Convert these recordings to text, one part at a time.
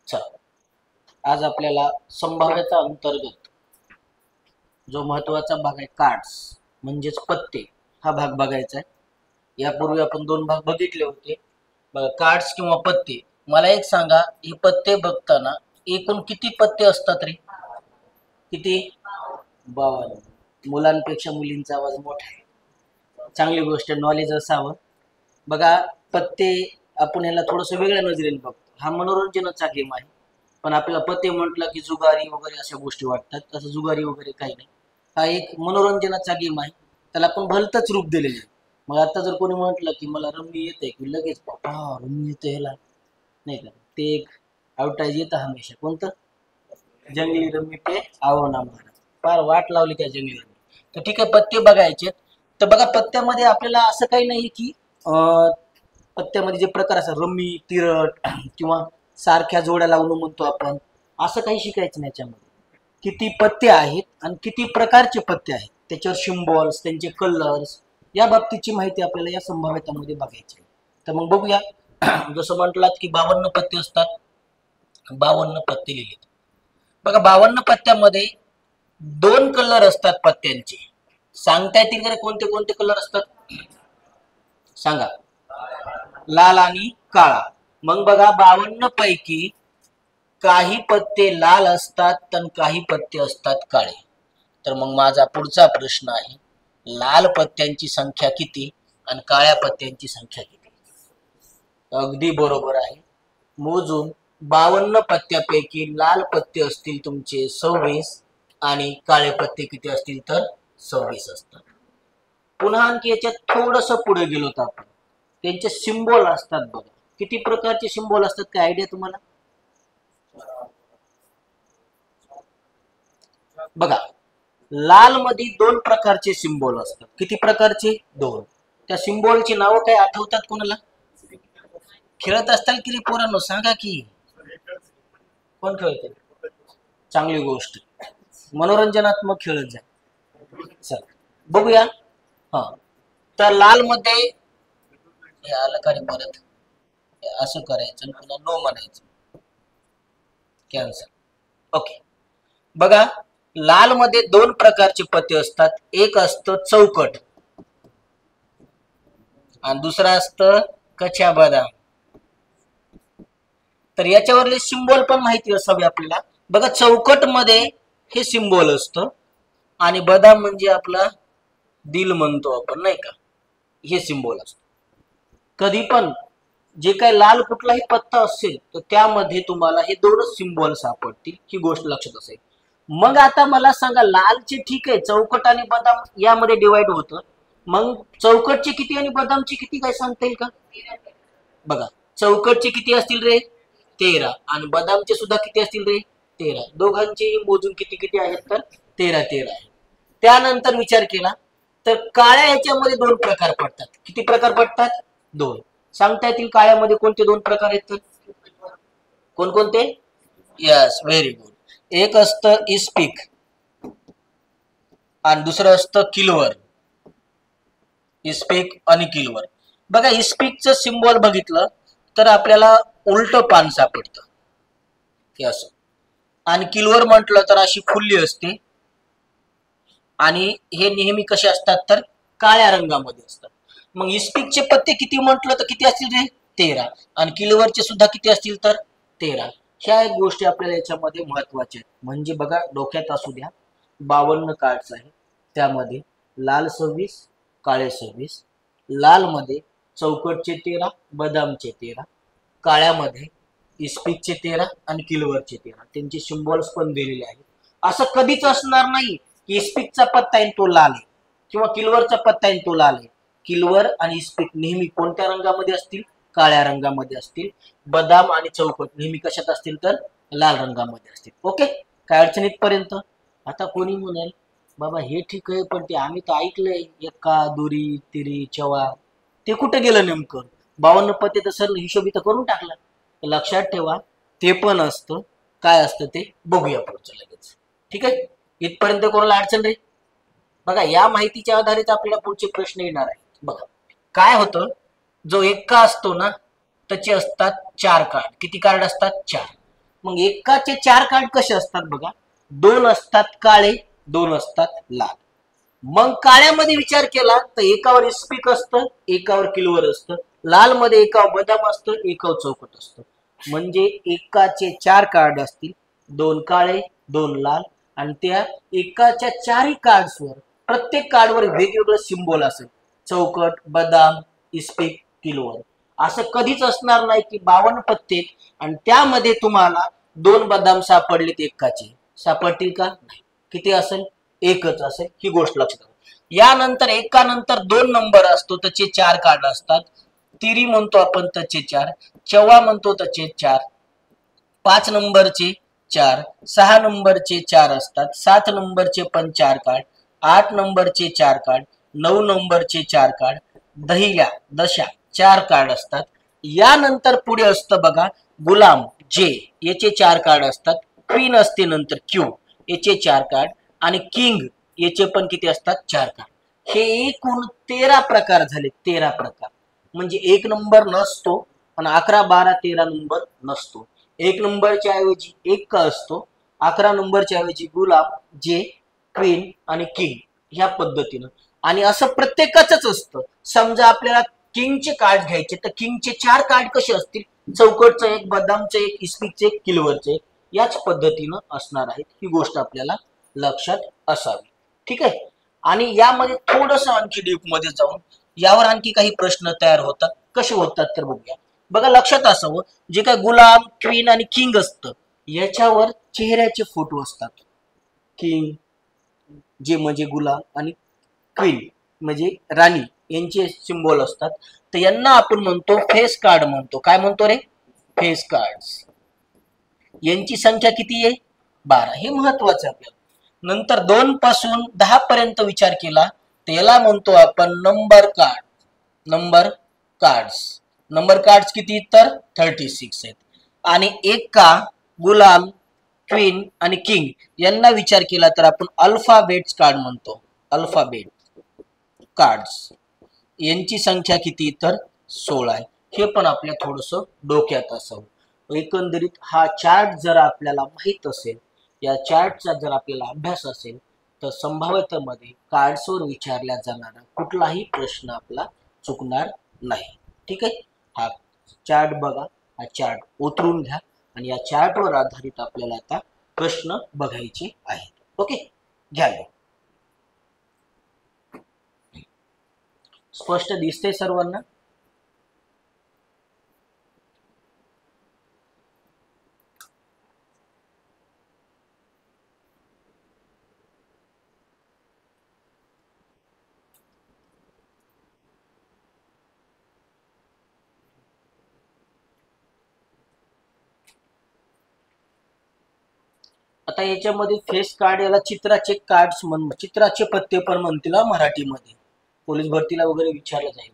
चला आज आपल्याला संभाव्यता अंतर्गत जो महत्वाचा भाग आहे कार्ड्स म्हणजेच पत्ते हा भाग बघायचा आहे। यापूर्वी आपण दोन भाग बघितले होते। कार्ड्स किंवा पत्ते, मला एक सांगा, हे पत्ते बघताना एकूण किती पत्ते असतात रे? किती? 52। मुलांपेक्षा मुलींचा आवाज मोठा आहे, चांगली गोष्ट, नॉलेज असावं। बघा, पत्ते आपण याला थोडस वेगळ्या नजरेने बघतो। हा मनोरंजनाचा गेम आहे, पण आपल्याला पत्ते म्हटलं की जुगारी वगैरे अशा गोष्टी वाटतात। तसं जुगारी वगैरे काही नाही, हा एक मनोरंजनाचा गेम आहे, त्याला आपण भलतंच रूप दिलेलं आहे। मग आता जर कोणी म्हटलं की मला रम्मी येते की लगेच बाबा रम्मी येते ह्याला, नाही का, ते एक ॲडव्हर्टाइज येतं हमेशा, कोणतं? जंगली रम्मी पे आओ ना महाराज, फार वाट लावली त्या जंगली रम्मी। तर ठीक आहे, पत्ते बघायचे। तर बघा, पत्त्यामध्ये आपल्याला असं काही नाही की पत्त्यामध्ये जे प्रकार असतात रम्मी, तिरट किंवा सारख्या जोड्या लावून म्हणतो आपण, असं काही शिकायचं नाही। याच्यामध्ये किती पत्ते आहेत आणि किती प्रकारचे पत्ते आहेत, त्याच्यावर सिम्बॉल्स, त्यांचे कलर्स, या बाबतीची माहिती आपल्याला या संभाव्यतामध्ये बघायची आहे। तर मग बघूया। जसं म्हटलात की 52 पत्ते असतात, 52 पत्ते लिहिलेत। बघा, 52 पत्त्यामध्ये दोन कलर असतात पत्त्यांचे। सांगता येतील का कोणते कोणते कलर असतात? सांगा। लाल आणि काळा। मग बघा, 52 पैकी काही पत्ते लाल असतात तर काही पत्ते असतात काळे। तर मग माझा पुढचा प्रश्न आहे, लाल पत्त्यांची संख्या किती आणि काळ्या पत्त्यांची संख्या किती? अगदी बरोबर आहे, मोजून 52 पत्त्यापैकी लाल पत्ते असतील तुमचे 26 आणि काळे पत्ते किती असतील तर 26 असतात। पुन्हा आणखी याच्यात थोडस पुढे गेलो तर आपण त्यांचे सिम्बॉल असतात। बघा, किती प्रकारचे सिम्बॉल असतात, काय आयडिया तुम्हाला? बघा, लाल मध्ये दोन प्रकारचे सिम्बॉल असतात। किती प्रकारचे? दोन। त्या सिम्बॉलची नावं काय आठवतात कोणाला? खेळत असताल की रे पोरांनो, सांगा की कोण खेळते? चांगली गोष्ट, मनोरंजनात्मक खेळत जा। चल बघूया। हा, तर लाल मध्ये हे आलं का रे परत? असं करायचं पुन्हा नो म्हणायचं, कॅन्सल। ओके, बघा, लाल मध्ये दोन प्रकारचे पत्ते असतात। एक असतं चौकट आणि दुसरं असतं कच्चा बदाम। तर याच्यावरले सिम्बॉल पण माहिती असावे आपल्याला। बघा, चौकट मध्ये हे सिम्बॉल असतं आणि बदाम म्हणजे आपला दिल म्हणतो आपण, नाही का, हे सिम्बॉल असतं। कधी पण जे काही लाल कुठलाही पत्ता असेल तर त्यामध्ये तुम्हाला हे दोनच सिम्बॉल सापडतील, ही गोष्ट लक्षात असेल। मग आता मला सांगा, लालचे ठीक आहे, चौकट आणि बदाम यामध्ये डिवाइड होतं, मग चौकटचे किती आणि बदामचे किती काय सांगता येईल का? बघा, चौकटचे किती असतील रे? 13 आणि बदामचे सुद्धा किती असतील रे? 13। दोघांचे मोजून किती किती आहेत तर 13 13 आहे। त्यानंतर विचार केला तर काळ्या ह्याच्यामध्ये दोन प्रकार पडतात। किती प्रकार पडतात? दोन। सांगता येतील काळ्यामध्ये कोणते दोन प्रकार आहेत तर? कोणकोणते? Yes, very good. एक असतं इस्पिक आणि दुसरं असतं किलवर। इस्पिक आणि किलवर। बघा, इस्पिकचं सिम्बॉल बघितलं तर आपल्याला उलट पान सापडतं, हे असं, आणि किलवर म्हटलं तर अशी फुल्ली असते, आणि हे नेहमी कसे असतात तर काळ्या रंगामध्ये असतात। मग इस्पिकचे पत्ते किती म्हटलं तर किती असतील रे? 13 आणि किलवरचे सुद्धा किती असतील तर 13। ह्या एक गोष्टी आपल्याला याच्यामध्ये महत्वाच्या आहेत। म्हणजे बघा, डोक्यात असू द्या, 52 कार्ड्स आहेत, त्यामध्ये लाल 26, काळे 26। लाल मध्ये चौकटचे 13, बदामचे 13, काळ्यामध्ये इस्पिकचे 13 आणि किलवरचे 13, त्यांचे सिम्बॉल्स पण दिलेले आहेत। असं कधीच असणार नाही की इस्पिकचा पत्ता आहे तो लाल आहे किंवा किलवरचा पत्ता आहे तो लाल आहे। किलवर आणि इस्पिक नेहमी कोणत्या रंगामध्ये असतील? काळ्या रंगामध्ये असतील। बदाम आणि चौकट नेहमी कशात असतील तर लाल रंगामध्ये असतील। ओके, काय अडचण इथपर्यंत? आता कोणी म्हणेल बाबा हे ठीक आहे, पण ते आम्ही तर ऐकलंय एक्का, दुरी, तिरी, चवा, ते कुठे गेलं नेमकं? 52 पत्ते तर सर हिशोब इथं करून टाकला। लक्षात ठेवा, ते पण असतं। काय असतं ते बघूया पुढचं लगेच, ठीक आहे? इथपर्यंत कोणाला अडचण रे? बघा, या माहितीच्या आधारित आपल्याला पुढचे प्रश्न येणार आहेत। बघा, काय होतं, जो एक्का असतो ना, त्याचे असतात 4 कार्ड। किती कार्ड असतात? 4। मग एकाचे 4 कार्ड कसे असतात बघा, 2 असतात काळे, 2 असतात लाल. मग काळ्यामध्ये विचार केला तर एकावर इस्पिक असतं, एकावर किलवर असतं. लाल मध्ये एकावर बदाम असतं, एकावर चौकट असतं. म्हणजे एकाचे 4 कार्ड असतील, 2 काळे 2 लाल, आणि त्या एकाच्या 4ही कार्ड्सवर प्रत्येक कार्डवर वेगवेगळं सिम्बॉल असेल. चौकट, बदाम, इस्पिक, किलवर. असं कधीच असणार नाही की 52 पत्ते आणि त्यामध्ये तुम्हाला 2 बदाम सापडलेत एकाचे. सापडतील का? नाही. किती असेल? एकच असेल. ही गोष्ट लक्षात ठेवा. यानंतर एकानंतर 2 नंबर असतो, त्याचे 4 कार्ड असतात. तिरी म्हणतो आपण त्याचे 4, चव्वा म्हणतो त्याचे 4, 5 नंबरचे 4, 6 नंबरचे 4 असतात, 7 नंबरचे पण 4 कार्ड, 8 नंबरचे 4 कार्ड, 9 नंबरचे 4 कार्ड, दहिल्या दशा 4 कार्ड असतात. यानंतर पुढे असतं बघा गुलाम जे, याचे 4 कार्ड असतात. क्वीन असते नंतर क्यू, याचे 4 कार्ड, आणि किंग याचे पण किती असतात? 4 कार्ड. हे एकूण 13 प्रकार झाले. 13 प्रकार म्हणजे 1 नंबर नसतो आणि 11, 12, 13 नंबर नसतो. 1 नंबरच्या ऐवजी 1 का असतो, 11 नंबरच्या ऐवजी गुलाब, जे, क्वीन आणि किंग, ह्या पद्धतीनं. आणि असं प्रत्येकाच असतं. समजा आपल्याला किंगचे कार्ड घ्यायचे तर किंगचे 4 कार्ड कसे असतील? चौकटचं एक, बदामचं एक, इस्पिकचं एक, किलवरचं एक. याच पद्धतीनं असणार आहेत. ही गोष्ट आपल्याला लक्षात असावी. ठीक आहे. आणि यामध्ये थोडस आणखी डीप मध्ये जाऊन यावर आणखी काही प्रश्न तयार होतात. कसे होतात तर बघूया. बघा लक्षात असावं, जे काय गुलाम, क्वीन आणि किंग असतं याच्यावर चेहऱ्याचे फोटो असतात. किंग जे म्हणजे गुलाम आणि क्वीन म्हणजे राणी यांचे सिम्बॉल असतात. तर यांना आपण म्हणतो फेस कार्ड म्हणतो. काय म्हणतो रे? Face cards. यांची संख्या किती आहे? 12. हे महत्वाचं आहे आपल्याला. नंतर 2 पासून 10 पर्यंत विचार केला तर याला म्हणतो आपण number card. Number cards. Number cards किती? तर 36 आहेत. आणि एक का गुलाम, क्वीन आणि किंग यांना विचार केला तर आपण अल्फाबेट्स कार्ड म्हणतो. Alphabet cards. यांची संख्या किती? तर 16 आहे. हे पण आपल्या थोडस डोक्यात असावं. एकंदरीत हा चार्ट जर आपल्याला माहित असेल, या चार्टचा जर आपल्याला अभ्यास असेल तर संभाव्यतेमध्ये कार्ड्सवर विचारला जाणारा कुठलाही प्रश्न आपला चुकणार नाही. ठीक आहे. हा चार्ट बघा, हा चार्ट उतरून घ्या आणि या चार्टवर आधारित आपल्याला आता प्रश्न बघायचे आहेत. ओके, घ्या. स्पष्ट दिसते सर्वांना? आता याच्यामध्ये फेस कार्ड, याला चित्राचे कार्ड्स चित्राचे पत्ते पण म्हणतील मराठीमध्ये. पोलीस भरतीला वगैरे विचारलं जाईल.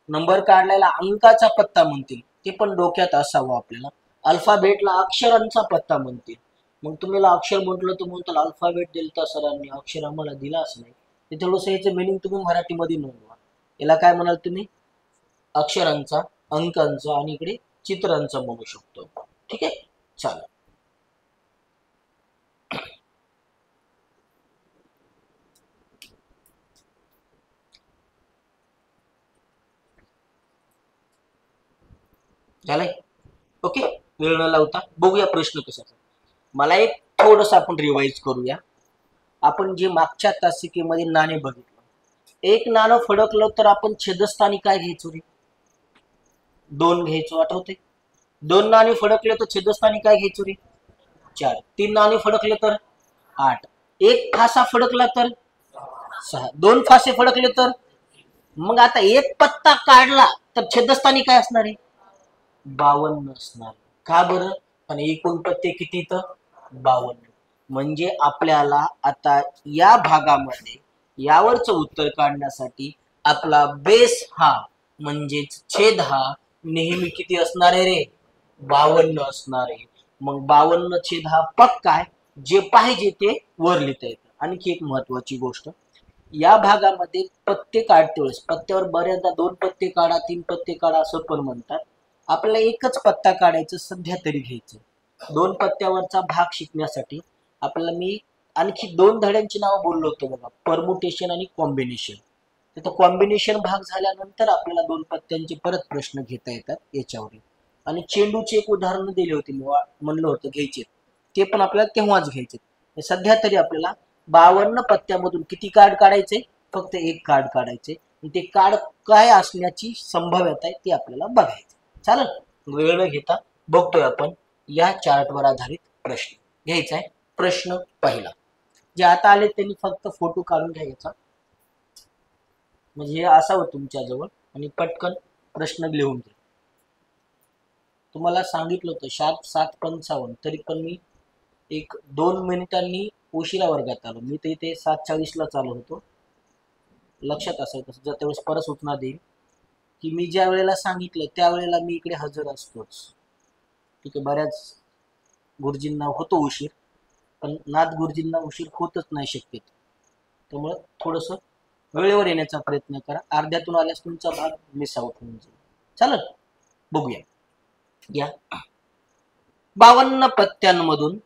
नंबर कार्डला अंकाचा पत्ता म्हणतील, ते पण डोक्यात असावं आपल्याला. अल्फाबेटला अक्षरांचा पत्ता म्हणतील. मग तुम्हाला अक्षर म्हटलं तर म्हणतात अल्फाबेट दिलता सरांनी, अक्षर आम्हाला दिलाच नाही. ते थोडंसं याचं मिनिंग तुम्ही मराठीमध्ये नोंदवा. याला काय म्हणाल तुम्ही? अक्षरांचा, अंकांचा आणि इकडे चित्रांचा म्हणू शकतो. ठीक आहे, चालेल. झालंय. ओके, वेळ न लावता बघूया प्रश्न कशाचा. मला एक थोडस आपण रिवाइज करूया. आपण जे मागच्या तासिकेमध्ये नाणे बघितलं, एक नाणं फडकलं तर आपण छेदस्थानी काय घ्यायचो रे? 2 घ्यायचो, आठवते? 2 नाणे फडकले तर छेदस्थानी काय घ्यायचो रे? 4. 3 नाणे फडकले तर 8. एक फासा फडकला तर 6. 2 फासे फडकले तर, मग आता एक पत्ता काढला तर छेदस्थानी काय असणार आहे? 52 असणार. का बरं? पण एकूण पत्ते किती? तर 52. म्हणजे आपल्याला आता या भागामध्ये यावरचं उत्तर काढण्यासाठी आपला बेस हा म्हणजेच छेद हा नेहमी किती असणार आहे रे? 52 असणार आहे. मग 52 छेद हा पक्का आहे. जे पाहिजे ते वर लिहिता येतं. आणखी एक महत्वाची गोष्ट, या भागामध्ये पत्ते काढते वेळेस पत्त्यावर बऱ्याचदा 2 पत्ते काढा, 3 पत्ते काढा असं पण म्हणतात. आपल्याला एकच पत्ता काढायचं, सध्या तरी घ्यायचं. दोन पत्त्यावरचा भाग शिकण्यासाठी आपल्याला मी आणखी दोन धड्यांची नावं बोललो होतो बघा, परमुटेशन आणि कॉम्बिनेशन. तर कॉम्बिनेशन भाग झाल्यानंतर आपल्याला दोन पत्त्यांचे परत प्रश्न घेता येतात याच्यावर. आणि चेंडूचे एक उदाहरण दिले होते, मी म्हणलं होतं घ्यायचे, ते पण आपल्याला तेव्हाच घ्यायचे. सध्या तरी आपल्याला 52 पत्त्यामधून किती कार्ड काढायचे? फक्त एक कार्ड काढायचे. ते कार्ड काय असण्याची संभाव्यता आहे ते आपल्याला बघायचं. चालेल, वेळ न घेता बघतोय आपण या चार्टवर आधारित प्रश्न घ्यायचा आहे. प्रश्न पहिला, जे आता आले त्यांनी फक्त फोटो काढून घ्यायचा, म्हणजे हे असावं तुमच्याजवळ, आणि पटकन प्रश्न लिहून घ्या. तुम्हाला सांगितलं होतं शार्प 7:55, तरी पण मी एक 2 मिनिटांनी उशिरा वर्गात आलो. मी तर इथे 7:40ला चालू होतो. लक्षात असेल तसं, जर त्यावेळेस परत सूचना देईल की मी ज्या वेळेला सांगितलं त्यावेळेला मी इकडे हजर असतोच. ठीक आहे, बऱ्याच गुरुजींना होतो उशीर, पण नाथ गुरुजींना उशीर होतच नाही शक्यतो. त्यामुळं थोडंसं वेळेवर येण्याचा प्रयत्न करा. अर्ध्यातून आल्यास तुमचा भाग मिस आउट होऊन जाईल. चालेल, बघूया. या 52 पत्त्यांमधून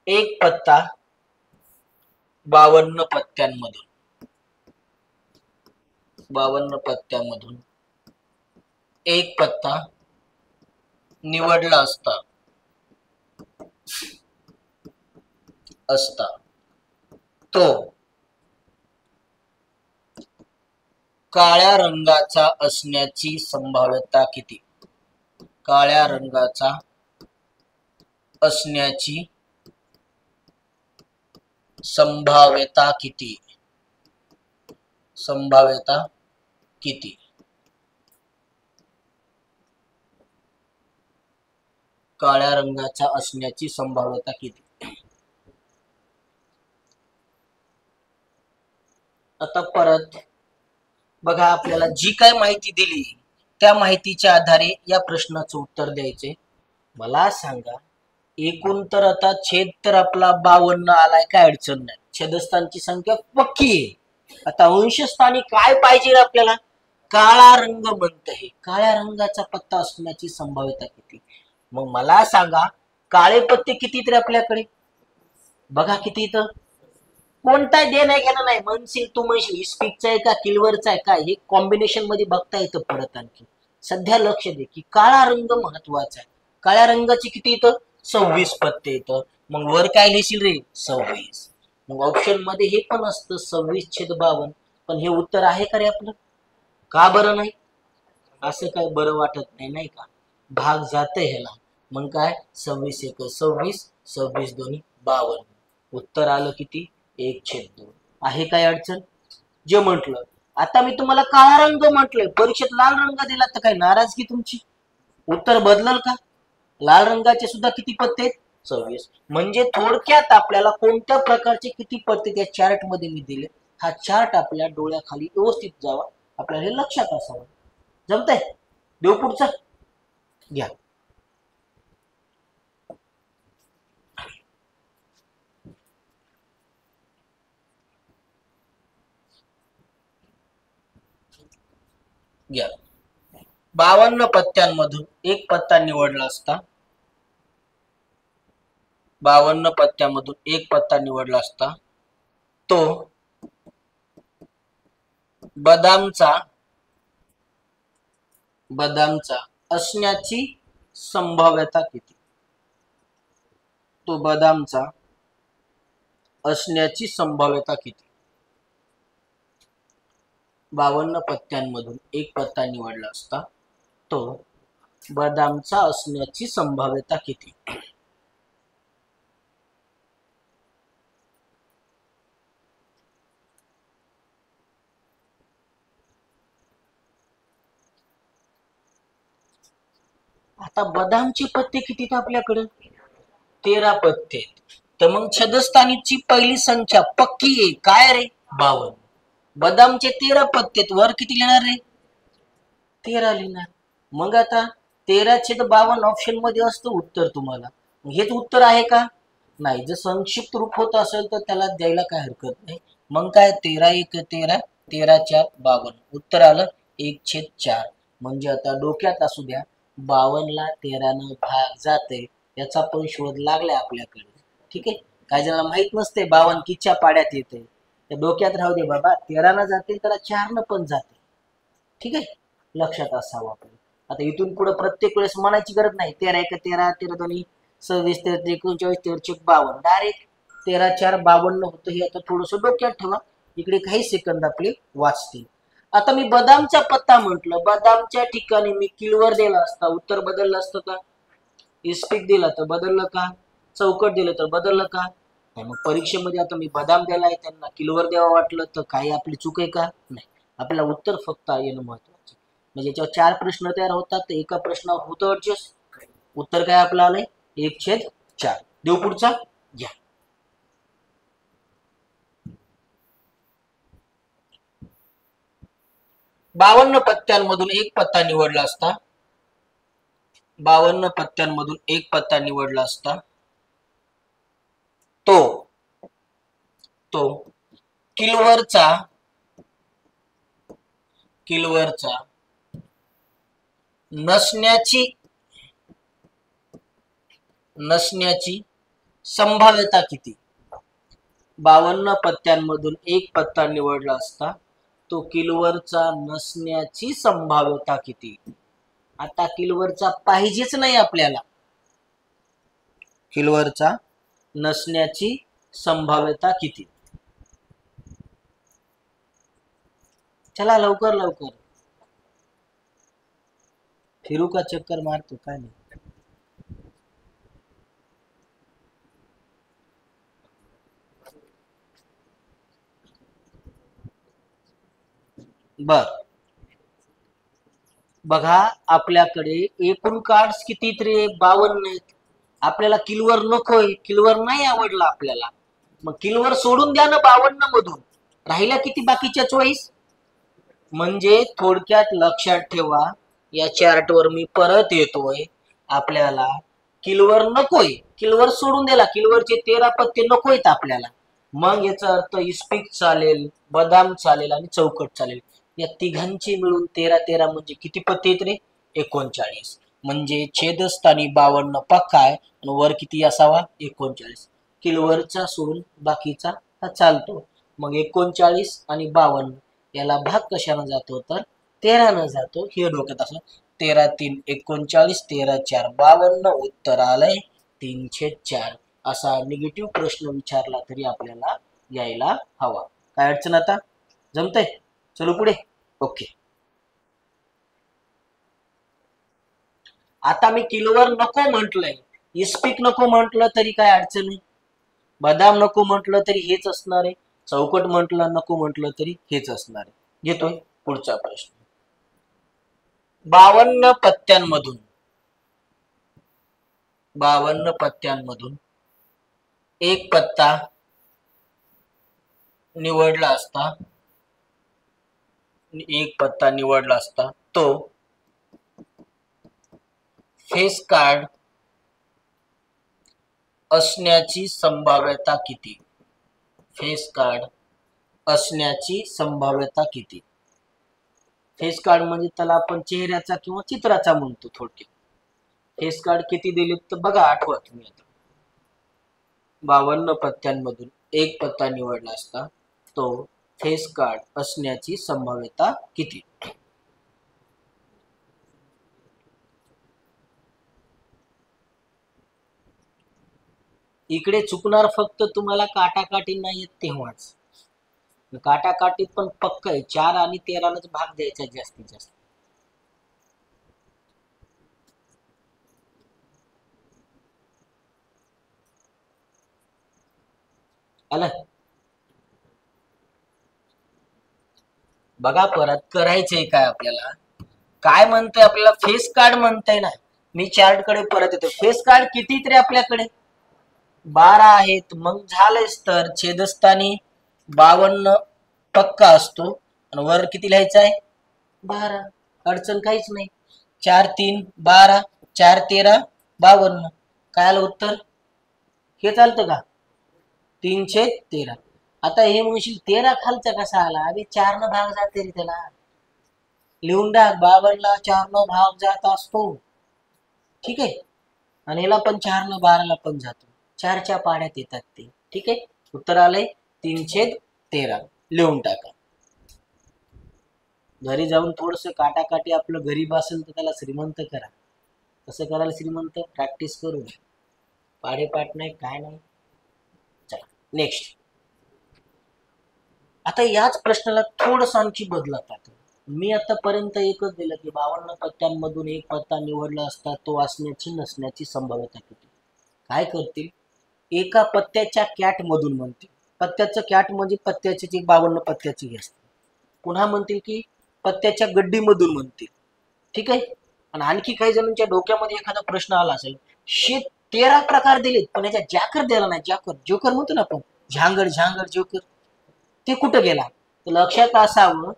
एक पत्ता 52 पत्त्यामधून एक पत्ता निवडला असता तो काळ्या रंगाचा असण्याची संभाव्यता किती? काळ्या रंगाचा असण्याची संभाव्यता किती? काळ्या रंगाचा असण्याची संभाव्यता किती? आता परत बघा, आपल्याला जी काय माहिती दिली त्या माहितीच्या आधारे या प्रश्नाचं उत्तर द्यायचे. मला सांगा, एकूण तर आता छेद तर आपला 52 आलाय, काय अडचण नाही. छेदस्थांची संख्या पक्की आहे. आता अंशस्थानी काय पाहिजे आपल्याला? काळा रंग म्हणतं. हे काळ्या रंगाचा पत्ता असण्याची संभाव्यता किती? मग मला सांगा, काळे पत्ते किती तरी आपल्याकडे? बघा किती, इथं कोणता देणं घेणं नाही. म्हणशील तू म्हणशील इस्पिकचा आहे का किल्वरचा आहे का, हे कॉम्बिनेशन मध्ये बघता येतं परत. आणखी सध्या लक्ष दे की काळा रंग महत्वाचा आहे. काळ्या रंगाचे किती येतं? 26 पत्ते येतं. मग वर काय लिहिशील रे? 26. मग ऑप्शन मध्ये हे पण असतं 26/52. पण हे उत्तर आहे का रे आपलं? का बरं नाही? असं काय बरं वाटत नाही, नाही का? भाग जाते ह्याला. मग काय, 26 एक 26, 26 दोन्ही 52. उत्तर आलं किती? 1/2. आहे काय अडचण? जे म्हटलं. आता मी तुम्हाला काळा रंग म्हटलंय, परीक्षेत लाल रंग दिला तर काय नाराजगी तुमची? उत्तर बदलल का? लाल रंगाचे सुद्धा किती पत्ते आहेत? 26. म्हणजे थोडक्यात आपल्याला कोणत्या प्रकारचे किती पत्ते त्या चार्ट मध्ये मी दिले, हा चार्ट आपल्या डोळ्याखाली व्यवस्थित जावा, आपल्याला हे लक्षात असावं. जमतंय? देऊ पुढचा, घ्या. घ्या. 52 पत्त्यांमधून एक पत्ता निवडला असता. 52 पत्त्यामधून एक पत्ता निवडला असता तो बदामचा असण्याची संभाव्यता किती? तो बदामचा असण्याची संभाव्यता किती? 52 पत्त्यांमधून एक पत्ता निवडला असता तो बदामचा असण्याची संभाव्यता किती? आता बदामचे पत्ते किती आहेत आपल्याकडे? 13 पत्ते. तर मग छदस्थानीची पहिली संख्या पक्की आहे काय रे? 52. बदामचे 13 पत्ते, वर किती लिहिणार रे? 13 लिहिणार. मग आता 13/52 ऑप्शन मध्ये असतं उत्तर तुम्हाला. हेच उत्तर आहे का? नाही. जर संक्षिप्त रूप होत असेल तर त्याला द्यायला काय हरकत नाही. मग काय, 13 1 13, 13 4 52. उत्तर आलं 1/4. म्हणजे आता डोक्यात असू द्या 52ला 13नं भाग जाते याचा पण शोध लागलाय आपल्याकडे. ठीक आहे, काही जणांना माहित नसते 52 किच्या पाड्यात येते, तर डोक्यात राहू दे बाबा, 13नं जाते त्याला 4नं पण जाते. ठीक आहे, लक्षात असावं आपण. आता इथून पुढे प्रत्येक वेळेस म्हणायची गरज नाही 13 एक 13, 13 दोन्ही 26, 13 39, 13 52, डायरेक्ट 13 4 52 होतं. हे आता थोडस डोक्यात ठेवा, इकडे काही सेकंद आपले वाचतील. आता मी बदामचा पत्ता म्हटलं, बदामच्या ठिकाणी मी किलवर दिला असता, उत्तर बदललं असतं का? इस्पिक दिला तर बदललं का? चौकट दिलं तर बदललं का? नाही. मग परीक्षेमध्ये आता मी बदाम द्यायला त्यांना किलवर द्यावं वाटलं तर काही आपली चूक आहे का? नाही. आपल्याला उत्तर फक्त येणं महत्वाचं. म्हणजे याच्यावर 4 प्रश्न तयार होतात, तर एका प्रश्नावर होतं ऍडजस्ट. उत्तर काय आपलं आलंय? 1/4. देऊ पुढचा घ्या. बावन्न पत्त्यांमधून एक पत्ता निवडला असता, 52 पत्त्यांमधून एक पत्ता निवडला असता, तो तो किलवरचा नसण्याची संभाव्यता किती? 52 पत्त्यांमधून एक पत्ता निवडला असता, तो किलवरचा नसण्याची संभाव्यता किती? आता किलवरचा पाहिजेच नाही आपल्याला, किलवरचा नसण्याची संभाव्यता किती? चला लवकर लवकर. फिरू का चक्कर मारतो काय नाही? बर, बघा आपल्याकडे एकूण कार्ड्स किती रे? 52 आहेत. आपल्याला किलवर नकोय, किलवर नाही आवडला आपल्याला, मग किलवर सोडून द्या ना 52 मधून. राहिल्या किती बाकीच्या चॉईस? म्हणजे थोडक्यात लक्षात ठेवा, या चार्टवर मी परत येतोय. आपल्याला किलवर नकोय, किलवर सोडून दिला, किलवरचे 13 पत्ते नकोयत आपल्याला. मग याचा अर्थ इस्पिक चालेल, बदाम चालेल आणि चौकट चालेल. या तिघांची मिळून 13 13 म्हणजे किती पत्ते आहेत रे? 39. म्हणजे छेदस्थानी 52 पक्का आहे आणि वर किती असावा? 39. किलवरचा सोडून बाकीचा हा चालतो. मग 39 आणि 52 याला भाग कशाने जातो? तर 13 जातो. हे डोक्यात असं. 13 3 39, 13 4 52, उत्तर आलंय 3/4. असा निगेटिव्ह प्रश्न विचारला तरी आपल्याला यायला हवा. काय अडचण आता? जमतंय? चलो पुढे. ओके, आता मी किलोवर नको म्हटलंय, इस्पिक नको म्हटलं तरी काय अडचण नाही, बदाम नको म्हटलं तरी हेच असणार आहे, चौकट म्हटलं नको म्हटलं तरी हेच असणार आहे. घेतोय पुढचा प्रश्न. 52 पत्त्यांमधून एक पत्ता निवडला असता, तो फेस कार्ड असण्याची संभाव्यता किती? फेस कार्ड असण्याची संभाव्यता किती? फेस कार्ड म्हणजे त्याला आपण चेहऱ्याचा किंवा चित्राचा म्हणतो थोडक्यात. फेस कार्ड किती दिले तर बघा, आठवा तुम्ही आता. 52 पत्त्यांमधून एक पत्ता निवडला असता, तो फेस कार्ड असण्याची संभाव्यता किती? इकडे चुकणार फक्त तुम्हाला काटाकाटी नाही येत तेव्हाच. काटाकाटीत पण पक्क आहे 4 आणि 13लाच भाग द्यायचा जास्तीत जास्त. आलं? बघा परत करायचंय काय आपल्याला? काय म्हणतंय आपल्याला? फेस कार्ड म्हणतंय ना. मी चार्ट कडे परत येतो. फेस कार्ड किती तरी आपल्याकडे 12 आहेत. मग झालंच तर छेदस्थानी 52 पक्का असतो आणि वर किती लिहायचं आहे? 12. अडचण काहीच नाही. 4 3 12, 4 13 52. काय आलं उत्तर? हे चालतं का? 3/13. आता हे म्हणशील 13 खालचा कसा आला? अरे 4 न भाग जाते रे त्याला. लिहून टाक. 52ला 4 भाग जात असतो. ठीक आहे. आणि याला पण 4 12ला पण जातो. 4च्या पाड्यात येतात ते. ठीक आहे. उत्तर आलंय 3/13. लिहून टाका. घरी जाऊन थोडस काटाकाटी आपलं गरीब असेल तर त्याला श्रीमंत करा. कसं करायला श्रीमंत? प्रॅक्टिस करून. पाढेपाठ नाही, काय नाही. चला नेक्स्ट. आता याच प्रश्नाला थोडस आणखी बदलत आहे. मी आतापर्यंत एकच दिलं की 52 पत्त्यांमधून एक पत्ता निवडला असता तो असण्याची नसण्याची संभाव्यता किती. काय करतील? एका पत्त्याच्या कॅट मधून म्हणतील. पत्त्याचं कॅट म्हणजे पत्त्याची जी 52 पत्त्याची ही असते. पुन्हा म्हणतील की पत्त्याच्या गड्डीमधून म्हणतील. ठीक आहे. आणि आणखी काही जणांच्या डोक्यामध्ये एखादा प्रश्न आला असेल, 13 प्रकार दिलेत पण याच्या जॅकर दिला नाही. जॅकर, जोकर म्हणतो ना आपण, झांगड झांगड जोकर, ते कुठं गेला? तर लक्षात असावं,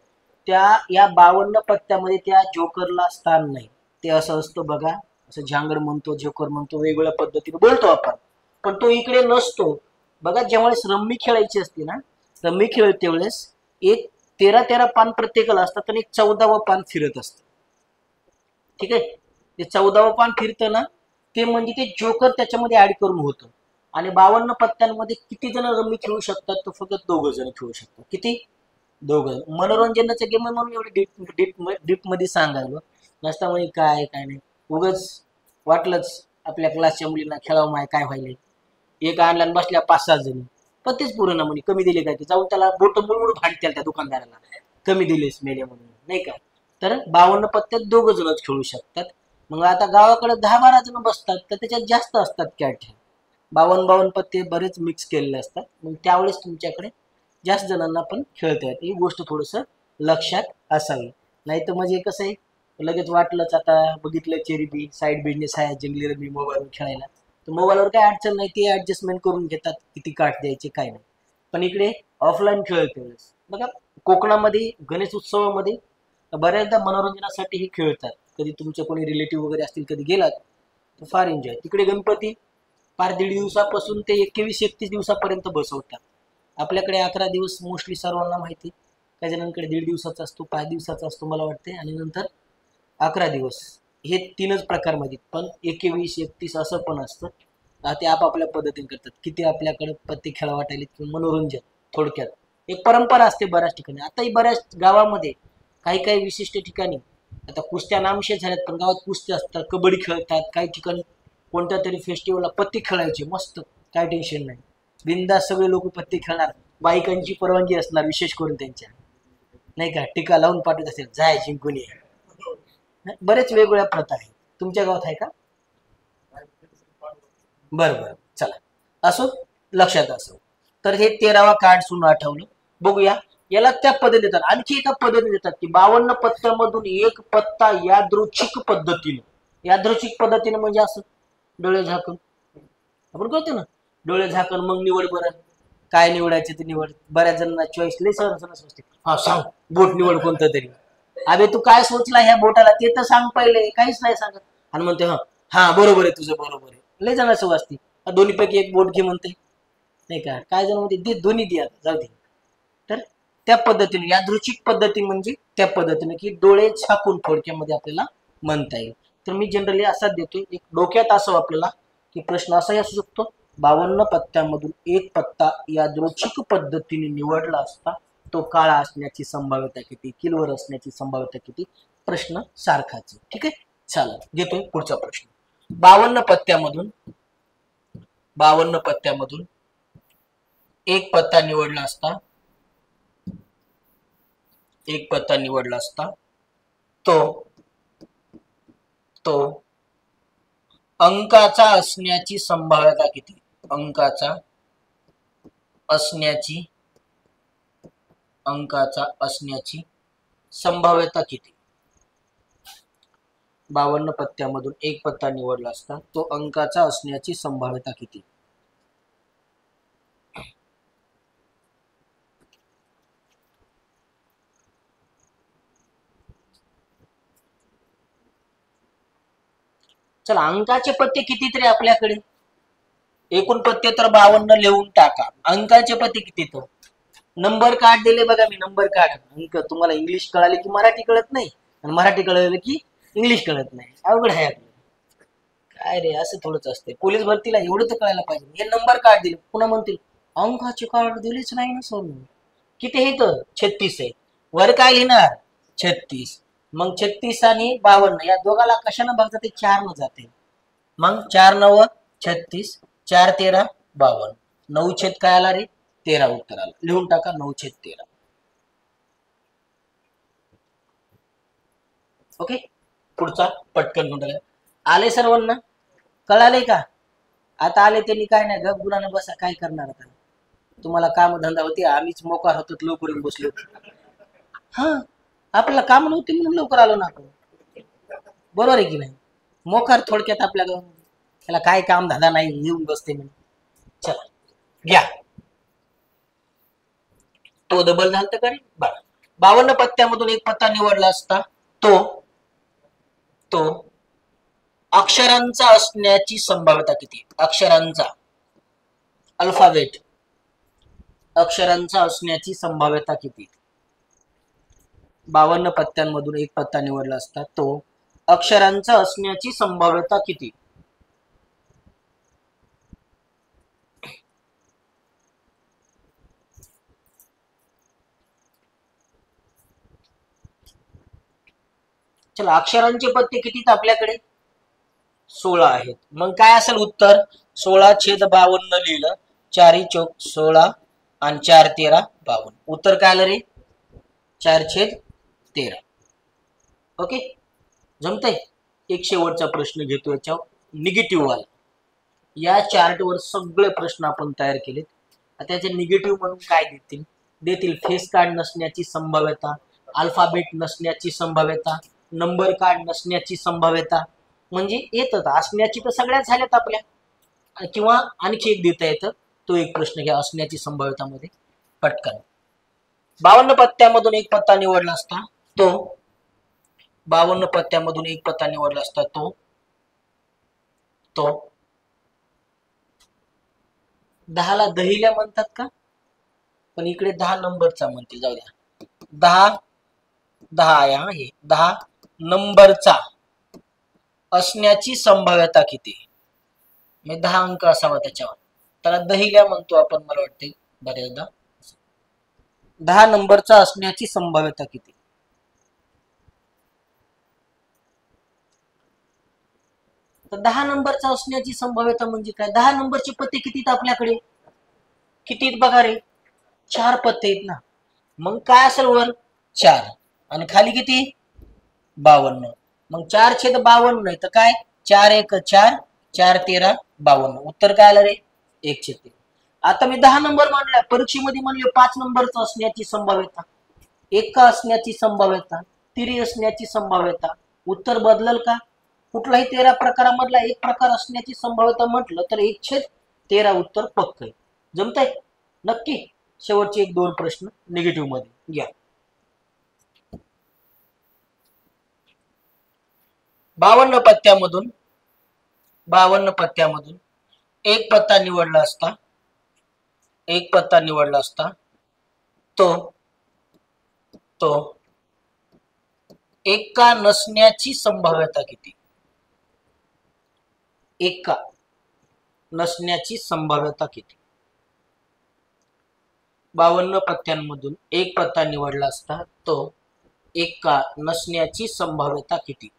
त्या या 52 पत्त्यामध्ये त्या जोकरला स्थान नाही. ते असं असतं बघा, असं झांगड म्हणतो, जोकर म्हणतो, वेगवेगळ्या पद्धतीने बोलतो आपण, पण तो इकडे नसतो. बघा, ज्यावेळेस रम्मी खेळायची असते ना, रम्मी खेळते वेळेस एक 13 पान प्रत्येकाला असतात आणि एक 14वं पान फिरत असतं. ठीक आहे. ते 14वं पान फिरतं ना, ते म्हणजे ते जोकर त्याच्यामध्ये ऍड करून होतं. आणि 52 पत्त्यांमध्ये किती जण रम्मी खेळू शकतात? तर फक्त 2 जण खेळू शकतात. किती? 2. मनोरंजनाचे गेम म्हणून एवढे डीप मध्ये सांगायला नसता. म्हणजे काय काय नाही, उगच वाटलंच आपल्या क्लासच्या मुलींना खेळावं, माय काय व्हायले, एक आणला बसल्या 5-6 जणी, पण तेच पुरं ना म्हणे, कमी दिले काय ते, जाऊन त्याला बोट मुळमुळ भांडतील त्या दुकानदाराला, कमी दिलेस मेले म्हणून, नाही का. तर 52 पत्त्यात 2 जणच खेळू शकतात. मग आता गावाकडे 10-12 जण बसतात तर त्याच्यात जास्त असतात कॅट. 52 पत्ते बरेच मिक्स केलेले असतात. मग त्यावेळेस तुमच्याकडे जास्त जणांना पण खेळता येते. ही गोष्ट थोडस लक्षात असावी. नाही तर म्हणजे कसं आहे, लगेच वाटलंच आता बघितलं चेरीबी साईड बिझनेस आहे जंगली रमी मोबाईलवर खेळायला, तर मोबाईलवर काय अडचण नाही, ते ऍडजस्टमेंट करून घेतात किती काट द्यायचे काय नाही. पण इकडे ऑफलाईन खेळते वेळेस बघा, कोकणामध्ये गणेश उत्सवामध्ये बऱ्याचदा मनोरंजनासाठी हे खेळतात. कधी तुमचे कोणी रिलेटिव्ह वगैरे असतील, कधी गेलात तर फार एन्जॉय. तिकडे गणपती फार 1.5 दिवसापासून ते 21-31 दिवसापर्यंत बसवतात. आपल्याकडे 11 दिवस मोस्टली सर्वांना माहिती. काही जणांकडे 1.5 दिवसाचा असतो, 5 दिवसाचा असतो मला वाटते, आणि नंतर 11 दिवस. हे 3च प्रकार मध्ये. पण 21-31 असं पण असतं. ते आपापल्या पद्धतीने करतात. किती आपल्याकडे पत्ते खेळा वाटायले किंवा मनोरंजन, थोडक्यात एक परंपरा असते बऱ्याच ठिकाणी. आताही बऱ्याच गावामध्ये काही काही विशिष्ट ठिकाणी आता कुस्त्या नामशेष झाल्यात, पण गावात कुस्त्या असतात, कबड्डी खेळतात. काही ठिकाणी कोणत्या तरी फेस्टिवलला पत्ते खेळायचे मस्त, काय टेन्शन नाही, बिंदास सगळे लोक पत्ते खेळणार. बायकांची परवानगी असणार विशेष करून त्यांच्या, नाही का, टीका लावून पाठवत असेल, जाय जिंकून ये. बरेच वेगवेगळ्या प्रथा आहेत. तुमच्या गावात आहे का? बरं बरं, चला असो, लक्षात असो. तर हे 13वा कार्ड सुन आठवलं. बघूया याला त्या पद्धती देतात. आणखी एका पद्धती देतात की 52 पत्त्यामधून एक पत्ता यादृच्छिक पद्धतीने. यादृच्छिक पद्धतीने म्हणजे असं डोळे झाकून आपण करतो ना, डोळे झाकून मग निवड. बरं, काय निवडायचे ते निवड. बऱ्याच जणांना चॉईस लय सहज असते. हा सांग, बोट निवड कोणतं तरी. अबे तू काय सोचला ह्या बोटाला ते तर सांग पहिले. काहीच नाही सांगत आणि म्हणते हा हा बरोबर आहे तुझं, बरोबर आहे. लय जणांचं वाचते, दोन्ही पैकी एक बोट घे म्हणते, नाही का. काय जण म्हणते दे दोन्ही द्या, जाऊ दे. तर त्या पद्धतीने यादृच्छिक पद्धती म्हणजे त्या पद्धतीने की डोळे झाकून थोडक्यामध्ये आपल्याला म्हणता येईल. तर मी जनरली असाच देतोय, एक डोक्यात असं आपल्याला की प्रश्न असाही असू शकतो, 52 पत्त्यामधून एक पत्ता यादृच्छिक पद्धतीने निवडला असता तो काळा असण्याची संभाव्यता किती, किलवर असण्याची संभाव्यता किती. प्रश्न सारखाच. ठीक आहे. चला घेतोय पुढचा प्रश्न. 52 पत्त्यामधून एक पत्ता निवडला असता, तो तो अंकाचा असण्याची संभाव्यता किती. अंकाचा असण्याची संभाव्यता किती. 52 पत्त्यामधून एक पत्ता निवडला असता तो अंकाचा असण्याची संभाव्यता किती. चला, अंकाचे पत्ते किती तरी आपल्याकडे, एकूण पत्ते तर 52 लिहून टाका. अंकाचे पत्ते किती तर नंबर कार्ड दिले बघा मी, नंबर कार्ड. अंक तुम्हाला इंग्लिश कळाले की मराठी कळत नाही, आणि मराठी कळलं की इंग्लिश कळत नाही, अवघड आहे आपलं. काय रे, असं थोडंच असते. पोलीस भरतीला एवढं तर कळायला पाहिजे. हे नंबर कार्ड दिले, पुन्हा म्हणतील अंकाचे कार्ड दिलेच नाही ना सर. किती आहे तर 36 आहे. वर काय लिहिणार 36. मग 36 आणि 52 या दोघाला कशाने बघता ते 4 न जाते. मग 4 9 36, 4 13 52. 9 छेद काय आला रे 13 उत्तर आलं. लिहून टाका 9 छेद 13. ओके, पुढचा पटकन घेऊन टाका. आले सर्वांना, कळाले का? आता आले त्यांनी काय नाही, गप गुणानं बसा, काय करणार आता. तुम्हाला काम धंदा होते, आम्हीच मोकार होतो लवकर येऊन बसलो. हा, आपल्याला काम नव्हते म्हणून लवकर आलो ना आपण, बरोबर आहे की नाही. मोकार थोडक्यात आपल्या त्याला काय काम धंदा नाही, येऊन बसते म्हणून. चला घ्या, तो डबल झालं का रे. 52 पत्त्यामधून एक पत्ता निवडला असता तो तो अक्षरांचा असण्याची संभाव्यता किती. अक्षरांचा, अल्फाबेट, अक्षरांचा असण्याची संभाव्यता किती. 52 पत्त्यांमधून एक पत्ता निवडला असता तो अक्षरांचा असण्याची संभाव्यता किती. चला, अक्षरांचे पत्ते किती आपल्याकडे 16 आहेत. मग काय असेल उत्तर 16/52 लिहिलं, 4 चौक 16 आणि 4 13 52. उत्तर काय आलं रे 4/13. ओके, जमतंय. एक शेवटचा प्रश्न घेतो याच्यावर, निगेटिव्ह वाला. या चार्टवर सगळे प्रश्न आपण तयार केलेत. त्याचे निगेटिव्ह म्हणून काय देतील फेस कार्ड नसण्याची संभाव्यता, अल्फाबेट नसण्याची संभाव्यता, नंबर कार्ड नसण्याची संभाव्यता. म्हणजे येतात, असण्याची तर सगळ्याच झाल्यात आपल्या, किंवा आणखी एक देता येतं. तो एक प्रश्न घ्या असण्याची संभाव्यता मध्ये पटकन. 52 पत्त्यामधून एक पत्ता निवडला असता तो 52 पत्त्यामधून एक पत्ता निवडला असता तो 10 ला दहिल्या म्हणतात का, पण इकडे 10 नंबरचा म्हणते, जाऊ द्या. 10 आहे हा, हे 10 नंबरचा असण्याची संभाव्यता किती. म्हणजे 10 अंक असावा त्याच्यावर, त्याला दहिल्या म्हणतो आपण, मला वाटते बऱ्याचदा. 10 नंबरचा असण्याची संभाव्यता किती. तर 10 नंबरचा असण्याची संभाव्यता म्हणजे काय. 10 नंबरचे पत्ते किती आहेत आपल्याकडे, किती आहेत बघा रे 4 पत्ते आहेत ना. मग काय असेल वर 4 आणि खाली किती 52. मग 4/52 नाही तर काय 4 1 4, 4 13 52. उत्तर काय आलं रे 1/13. आता मी 10 नंबर मांडला, परीक्षेमध्ये म्हणले 5 नंबरचा असण्याची संभाव्यता, 1 असण्याची संभाव्यता, 3 असण्याची संभाव्यता. उत्तर बदलल का. कुठलाही 13 प्रकारामधला एक प्रकार असण्याची संभाव्यता म्हटलं तर 1/13 उत्तर पक्क आहे. जमतंय नक्की. शेवटचे 1-2 प्रश्न निगेटिव्ह मध्ये घ्या. 52 पत्त्यामधून एक पत्ता निवडला असता तो एका नसण्याची संभाव्यता किती. एका नसण्याची संभाव्यता किती. 52 पत्त्यांमधून एक पत्ता निवडला असता तो एका नसण्याची संभाव्यता किती.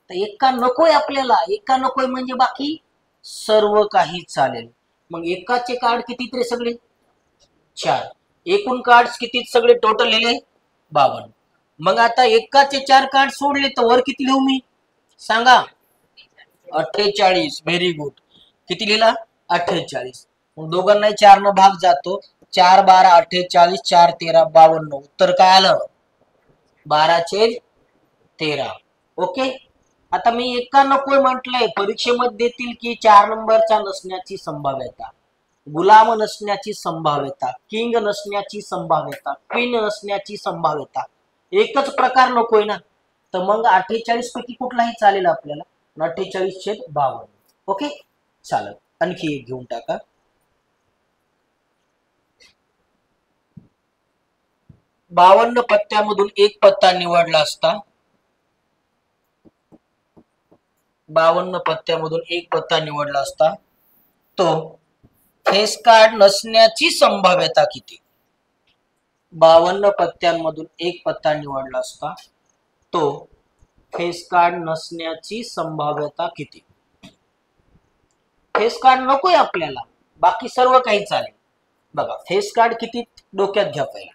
एका नकोय आपल्याला, एका नकोय म्हणजे बाकी सर्व काही चालेल. मग एकाचे कार्ड किती रे सगळे 4. एकूण कार्ड किती सगळे टोटल लिहिले 52. मग आता एकाचे 4 कार्ड सोडले तर वर किती लिहू मी सांगा 48. Very good. किती लिहिला 48. मग दोघांनाही 4 न भाग जातो. 4 12 48, 4 13 52. उत्तर काय आलं 12/13. ओके. आता मी एका नकोय म्हटलंय, परीक्षेमध्ये देतील की 4 नंबरचा नसण्याची संभाव्यता, गुलाम नसण्याची संभाव्यता, किंग नसण्याची संभाव्यता, क्वीन नसण्याची संभाव्यता. एकच प्रकार नकोय ना, तर मग 48 पैकी कुठलाही चालेल आपल्याला. 48/52. ओके चालेल. आणखी एक घेऊन टाका. 52 पत्त्यामधून एक पत्ता निवडला असता, 52 पत्त्यामधून एक पत्ता निवडला असता, तो फेस कार्ड नसण्याची संभाव्यता किती? 52 पत्त्यांमधून एक पत्ता निवडला असता, तो फेस कार्ड नसण्याची संभाव्यता किती? फेस कार्ड नकोय आपल्याला, बाकी सर्व काही चालेल. बघा फेस कार्ड किती डोक्यात घ्या पहिला.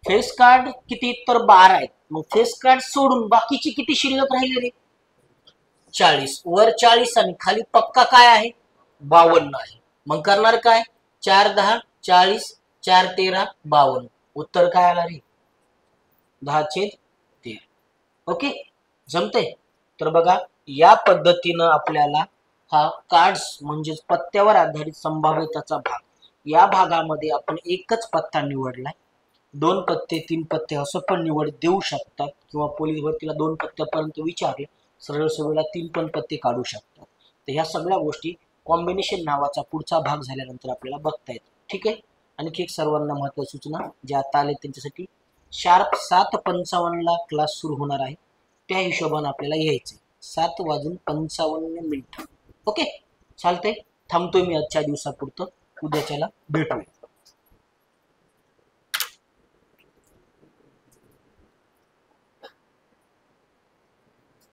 फेस कार्ड किती तर 12 आहेत. मग फेस कार्ड सोडून बाकीची किती शिल्लक राहिले रे? 40. वर 40 आणि खाली पक्का काय आहे? 52 आहे. मग करणार काय? 4 10 40, 4 13 52. उत्तर काय आला रे? 10/13. ओके, जमते. तर बघा या पद्धतीनं आपल्याला हा कार्ड्स म्हणजेच पत्त्यावर आधारित संभाव्यताचा भाग, या भागामध्ये आपण एकच पत्ता निवडलाय. 2 पत्ते 3 पत्ते असं पण निवड देऊ शकतात, किंवा पोलीस भरतीला 2 पत्त्यापर्यंत विचारले सरळ सेवेला 3 पण पत्ते काढू शकतात. तर ह्या सगळ्या गोष्टी कॉम्बिनेशन नावाचा पुढचा भाग झाल्यानंतर आपल्याला बघता येतो. ठीक आहे. आणखी एक सर्वांना महत्त्वाची सूचना, जे आता आले त्यांच्यासाठी शार्प 7:55 क्लास सुरू होणार आहे. त्या हिशोबाने आपल्याला यायचंय 7:55. ओके, चालतंय. थांबतोय मी आजच्या दिवसापुरतं, उद्याच्याला भेटूया.